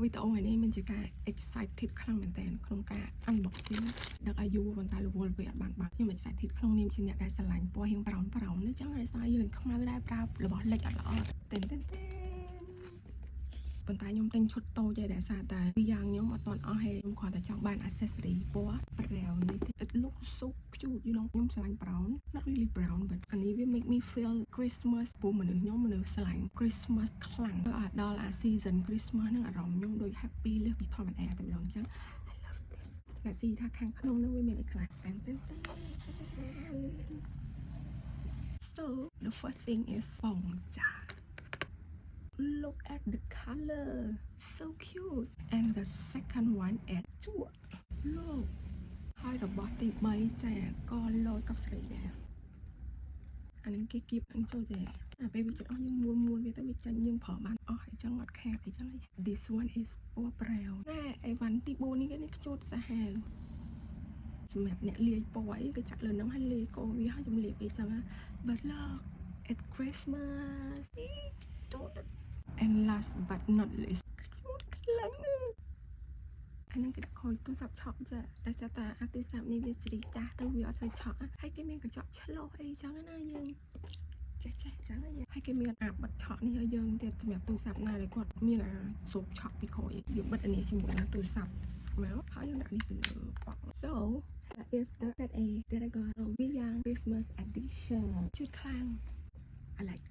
វីដេអូថ្ងៃនេះមានជាការ excited ខ្លាំងមែនតើក្នុងការ unboxing ដឹកអាយុប៉ុន្តែរវល់ពេលអត់បានបាត់ខ្ញុំ excited ក្នុងនាមជាអ្នកដែលស្រឡាញ់ពណ៌ហៀងប្រោននេះចឹងហើយសារយើងខ្មៅដែរប្រើរបស់លិចអត់ល្អតែប៉ុន្តែខ្ញុំទិញឈុតតូចដែរសារតែពីយ៉ាងខ្ញុំអត់ទាន់អស់ទេខ្ញុំគ្រាន់តែចង់បាន accessory ពណ៌ brown នេះ it looks so cute you know ខ្ញុំស្រឡាញ់ brown not really brown but អានេះវា make me feel Christmas ព្រោះមនុស្សស្រឡាញ់ Christmas ខ្លាំងដល់អា season Christmas ហ្នឹងអារម្មណ៍ខ្ញុំដូច happy លើសពីធម្មតាតែម្ដងអញ្ចឹង I love this តែស៊ីថាខាងក្នុងហ្នឹងវាមានអីខ្លះ so the first thing is បងចា look at the color so cute and the second one is ជក់ look ហើយរបស់ទី3ចាក៏លយកប់ស្រីដែរអានឹងគេគៀបអញ្ចឹងចាអាពេលវាចិត្តអស់យើងមួលវាទៅវាចាញ់យើងប្រើបានអស់អញ្ចឹងអត់ខាតអីចឹង this one is ពណ៌ brown តែអីវ៉ាន់ទី4នេះគេនេះខ្ជូតសាហាវសម្រាប់អ្នកលាយពណ៌អីគេចាក់លើនឹងហើយលាយកោវាហើយជំរាបអីចឹង but look it's Christmas and last but not least ខ្ជូតខ្លាំងអានឹងគេដាក់ខូចទូរស័ព្ទឆក់ចាតែស្តាអាទូរស័ព្ទនេះវាសេរីចាស់ទៅវាអត់សូវឆក់ហើយគេមានកញ្ចក់ឆ្លុះអីចឹងណាយើងចេះចឹងហើយគេមានអាបិទឆក់នេះឲ្យយើងទៀតសម្រាប់ទូរស័ព្ទណាដែលគាត់មានអាស៊ូបឆក់ពីក្រោយយើងបិទអានេះជាមួយនឹងទូរស័ព្ទមកហើយយើងដាក់នេះទៅលើប៉ក់ so that is the set A that I got វាយ៉ាង Christmas edition ជឿខ្លាំង I like